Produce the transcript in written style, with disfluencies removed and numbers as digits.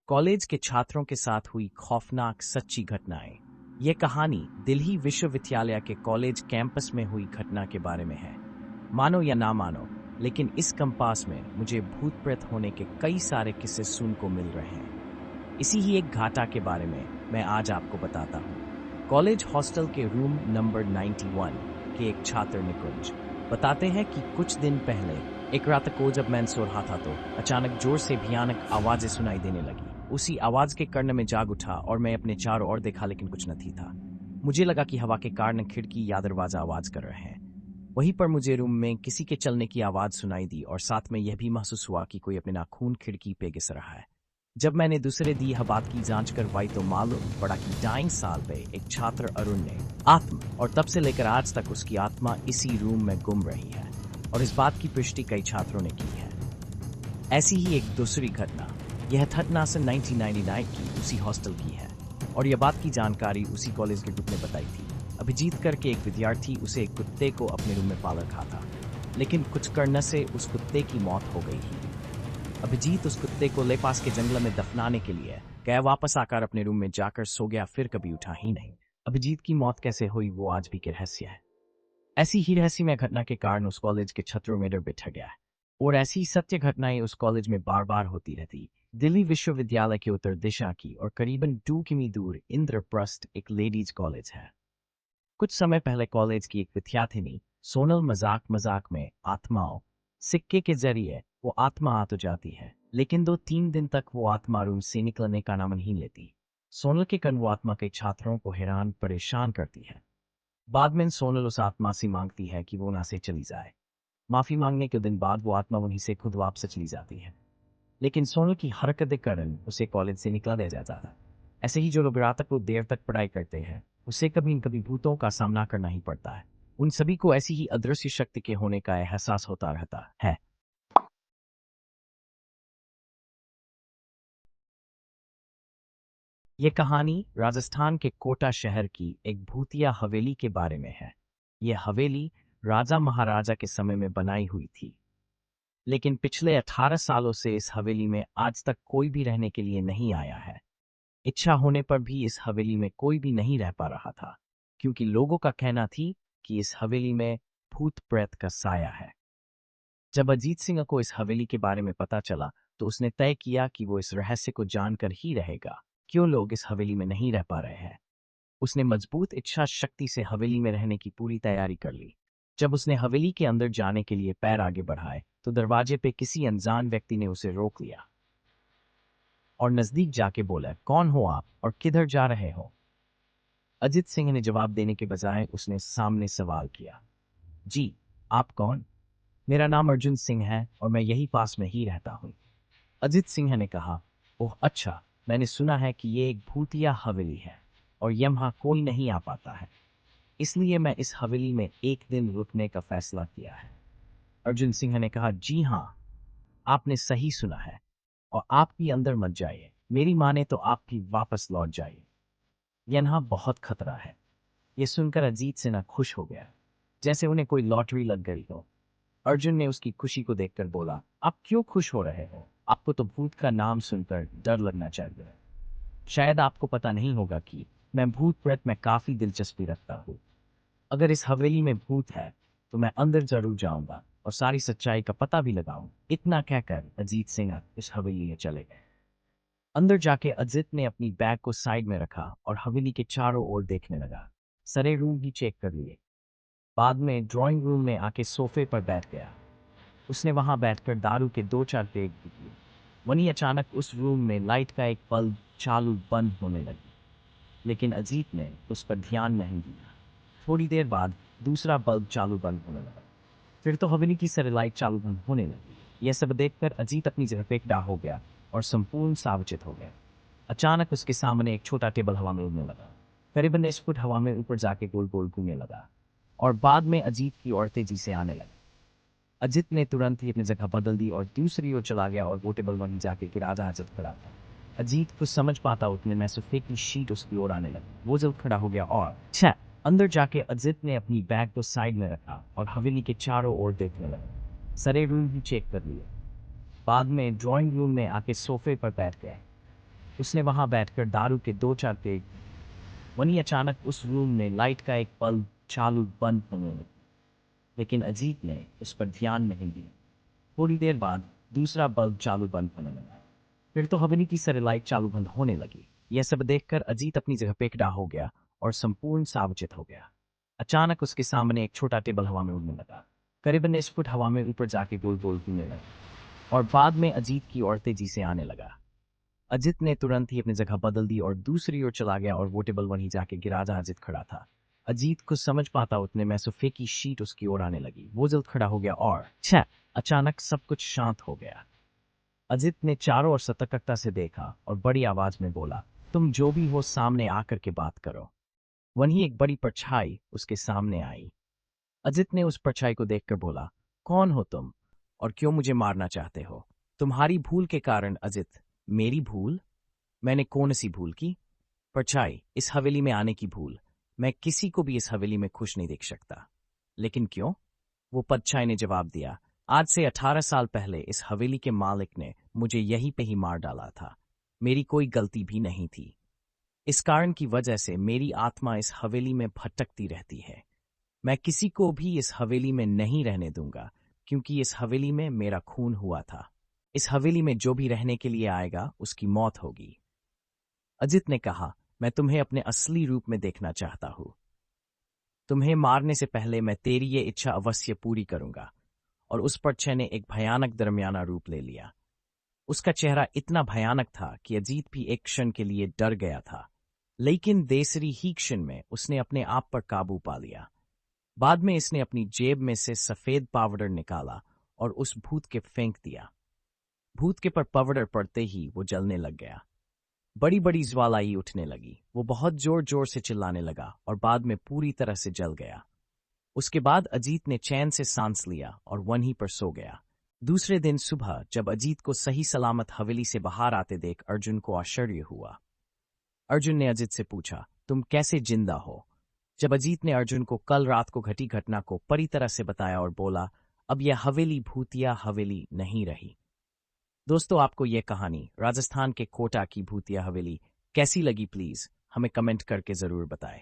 College के छात्रों के साथ हुई खौफनाक सच्ची घटनाएं। ये कहानी दिल्ली विश्वविद्यालय के कॉलेज कैंपस में हुई घटना के बारे में है। मानो या ना मानो, लेकिन इस कंपास में मुझे भूत प्रेत होने के कई सारे किस्से सुन को मिल रहे हैं। इसी ही एक घाटा के बारे में मैं आज आपको बताता हूँ। कॉलेज हॉस्टल के रूम नंबर 91 के एक छात्र निकुंज बताते हैं कि कुछ दिन पहले एक रात को जब मैं सो रहा था तो अचानक जोर से भयानक आवाजें सुनाई देने लगी। उसी आवाज के कर्ण में जाग उठा और मैं अपने चारों ओर देखा, लेकिन कुछ नहीं था। मुझे लगा कि हवा के कारण खिड़की या दरवाजा आवाज कर रहे हैं। वहीं पर मुझे रूम में किसी के चलने की आवाज सुनाई दी और साथ में यह भी महसूस हुआ कि कोई अपने नाखून खिड़की पे घिस रहा है। जब मैंने दूसरे दी यह बात की जांच करवाई तो मालूम पड़ा कि 2 साल पे एक छात्र अरुण ने आत्मा, और तब से लेकर आज तक उसकी आत्मा इसी रूम में गुम रही है। और इस बात की पुष्टि कई छात्रों ने की है। ऐसी ही एक दूसरी घटना, यह घटना सन 1999 की उसी हॉस्टल की है और यह बात की जानकारी उसी कॉलेज के ग्रुप ने बताई थी। अभिजीत करके एक विद्यार्थी उसे एक कुत्ते को अपने रूम में पाल रखा था, लेकिन कुछ कारण से उस कुत्ते की मौत हो गई थी। अभिजीत उस कुत्ते को ले पास के जंगल में दफनाने के लिए गया, वापस आकर अपने रूम में जाकर सो गया, फिर कभी उठा ही नहीं। अभिजीत की मौत कैसे हुई वो आज भी रहस्य है। ऐसी ही रहस्यमय घटना के कारण उस कॉलेज के छात्रों में डर बिठा गया है और ऐसी सत्य घटनाएं उस कॉलेज में बार बार होती रहती। दिल्ली विश्वविद्यालय के उत्तर दिशा की और करीबन 2 किमी दूर इंद्रप्रस्थ एक लेडीज कॉलेज है। कुछ समय पहले कॉलेज की एक विद्यार्थिनी सोनल मजाक मजाक में आत्माओं सिक्के के जरिए वो आत्मा आ तो जाती है, लेकिन 2-3 दिन तक वो आत्मा रूम से निकलने का नाम नहीं लेती। सोनल के कारण वो आत्मा के छात्रों को हैरान परेशान करती है। बाद में सोनल उस आत्मा से मांगती है कि वो वहां से चली जाए। माफी मांगने के दिन बाद वो आत्मा वहीं से खुद वापस चली जाती है, लेकिन सोनल की हरकत के कारण उसे कॉलेज से निकाला दिया जाता है। ऐसे ही जो लोग रात को देर तक पढ़ाई करते हैं उसे कभी न कभी भूतों का सामना करना ही पड़ता है। उन सभी को ऐसी ही अदृश्य शक्ति के होने का एहसास होता रहता है। ये कहानी राजस्थान के कोटा शहर की एक भूतिया हवेली के बारे में है। यह हवेली राजा महाराजा के समय में बनाई हुई थी, लेकिन पिछले 18 सालों से इस हवेली में आज तक कोई भी रहने के लिए नहीं आया है। इच्छा होने पर भी इस हवेली में कोई भी नहीं रह पा रहा था, क्योंकि लोगों का कहना थी कि इस हवेली में भूत प्रेत का साया है। जब अजीत सिंह को इस हवेली के बारे में पता चला तो उसने तय किया कि वो इस रहस्य को जानकर ही रहेगा, क्यों लोग इस हवेली में नहीं रह पा रहे हैं। उसने मजबूत इच्छा शक्ति से हवेली में रहने की पूरी तैयारी कर ली। जब उसने हवेली के अंदर जाने के लिए पैर आगे बढ़ाए तो दरवाजे पे किसी अनजान व्यक्ति ने उसे रोक लिया और नजदीक जाके बोला, कौन हो आप और किधर जा रहे हो? अजित सिंह ने जवाब देने के बजाय उसने सामने सवाल किया, जी आप कौन? मेरा नाम अर्जुन सिंह है और मैं यही पास में ही रहता हूँ। अजित सिंह ने कहा, ओह अच्छा, मैंने सुना है कि ये एक भूतिया हवेली है और यहाँ कोई नहीं आ पाता है, इसलिए मैं इस हवेली में एक दिन रुकने का फैसला किया है। अर्जुन सिंह ने कहा, जी हाँ, आपने सही सुना है और आप भी अंदर मत जाइए, मेरी माने तो आप भी वापस लौट जाइए, यहाँ बहुत खतरा है। यह सुनकर अजीत सिन्हा खुश हो गया, जैसे उन्हें कोई लॉटरी लग गई हो। अर्जुन ने उसकी खुशी को देखकर बोला, आप क्यों खुश हो रहे हो? आपको तो भूत का नाम सुनकर डर लगना चाहिए। शायद आपको पता नहीं होगा कि मैं भूत प्रेत में काफी दिलचस्पी रखता हूँ। अगर इस हवेली में भूत है तो मैं अंदर जरूर जाऊंगा और सारी सच्चाई का पता भी लगाऊं। इतना कहकर अजीत सिंह इस हवेली में चले गए। अंदर जाके अजित ने अपनी बैग को साइड में रखा और हवेली के चारों ओर देखने लगा। सारे रूम भी चेक कर लिए। बाद में ड्राइंग रूम में आके सोफे पर बैठ गया। उसने वहां बैठकर दारू के 2-4 पेग पी। वहीं अचानक उस रूम में लाइट का एक बल्ब चालू बंद होने लगी, लेकिन अजीत ने उस पर ध्यान नहीं दिया। थोड़ी देर बाद दूसरा बल्ब चालू बंद होने लगा, फिर तो हवेली की सारी लाइट चालू बंद होने लगी। यह सब देखकर अजीत अपनी जगह पे खड़ा हो गया और संपूर्ण सावचेत हो गया। अचानक उसके सामने एक छोटा टेबल हवा में उड़ने लगा, करीबन 10 फुट हवा में ऊपर जाके गोल गोल घूमने लगा और बाद में अजीत की ओर तेजी से आने लगा। अजित ने तुरंत ही अपनी जगह बदल दी और दूसरी ओर चला गया और वो टेबल वहीं जाके गिरा आजा अजित खड़ा था। अजीत कुछ समझ पाता उतने में सोफे की शीट उसकी ओर आने लगी। वो जल्द खड़ा हो गया और अंदर जाके अजित ने अपनी बैग को साइड में रखा और हवेली के चारों ओर देखने लगा। सारे रूम भी चेक कर लिए। बाद में ड्राइंग रूम में आके सोफे पर बैठ गए। उसने वहां बैठकर दारू के 2-4 पेग। वहीं अचानक उस रूम में लाइट का एक बल्ब चालू बंद होने लगा, लेकिन अजीत ने उस पर ध्यान नहीं दिया। थोड़ी देर बाद दूसरा बल्ब चालू बंद होने लगा। फिर तो हवेली की सारी लाइट चालू बंद होने लगी। यह सब देखकर अजीत अपनी जगह पे खड़ा हो गया और संपूर्ण सावचेत हो गया। अचानक उसके सामने एक छोटा टेबल हवा में उड़ने लगा। करीबन 1 फुट हवा में ऊपर जाके गोल गोल घूमने लगा और बाद में अजीत की ओर तेजी से आने लगा। अजित ने तुरंत ही अपनी जगह बदल दी और दूसरी ओर चला गया और वो टेबल वहीं जाके गिरा जहां अजित खड़ा था। अजीत कुछ समझ पाता उतने में सोफे की शीट उसकी ओर आने लगी। वो जल्द खड़ा हो गया और अचानक सब कुछ शांत हो गया। अजित ने चारों ओर सतर्कता से देखा और बड़ी आवाज में बोला, तुम जो भी हो सामने आकर के बात करो। वहीं एक बड़ी परछाई उसके सामने आई। अजित ने उस परछाई को देखकर बोला, कौन हो तुम और क्यों मुझे मारना चाहते हो? तुम्हारी भूल के कारण अजित। मेरी भूल? मैंने कौन सी भूल की? परछाई, इस हवेली में आने की भूल। मैं किसी को भी इस हवेली में खुश नहीं देख सकता। लेकिन क्यों? वो परछाई ने जवाब दिया, आज से 18 साल पहले इस हवेली के मालिक ने मुझे यहीं पे ही मार डाला था। मेरी कोई गलती भी नहीं थी। इस कारण की वजह से मेरी आत्मा इस हवेली में भटकती रहती है। मैं किसी को भी इस हवेली में नहीं रहने दूंगा, क्योंकि इस हवेली में मेरा खून हुआ था। इस हवेली में जो भी रहने के लिए आएगा उसकी मौत होगी। अजित ने कहा, मैं तुम्हें अपने असली रूप में देखना चाहता हूं। तुम्हें मारने से पहले मैं तेरी ये इच्छा अवश्य पूरी करूंगा। और उस परछाई ने एक भयानक दरमियाना रूप ले लिया। उसका चेहरा इतना भयानक था कि अजीत भी एक क्षण के लिए डर गया था, लेकिन देसरी ही क्षण में उसने अपने आप पर काबू पा लिया। बाद में इसने अपनी जेब में से सफेद पाउडर निकाला और उस भूत के फेंक दिया। भूत के पर पाउडर पड़ते ही वो जलने लग गया। बड़ी बड़ी ज्वालाई उठने लगी। वो बहुत जोर जोर से चिल्लाने लगा और बाद में पूरी तरह से जल गया। उसके बाद अजीत ने चैन से सांस लिया और वहीं पर सो गया। दूसरे दिन सुबह जब अजीत को सही सलामत हवेली से बाहर आते देख अर्जुन को आश्चर्य हुआ। अर्जुन ने अजीत से पूछा, तुम कैसे जिंदा हो? जब अजीत ने अर्जुन को कल रात को घटी घटना को पूरी तरह से बताया और बोला, अब यह हवेली भूतिया हवेली नहीं रही। दोस्तों, आपको यह कहानी राजस्थान के कोटा की भूतिया हवेली कैसी लगी, प्लीज हमें कमेंट करके जरूर बताएं।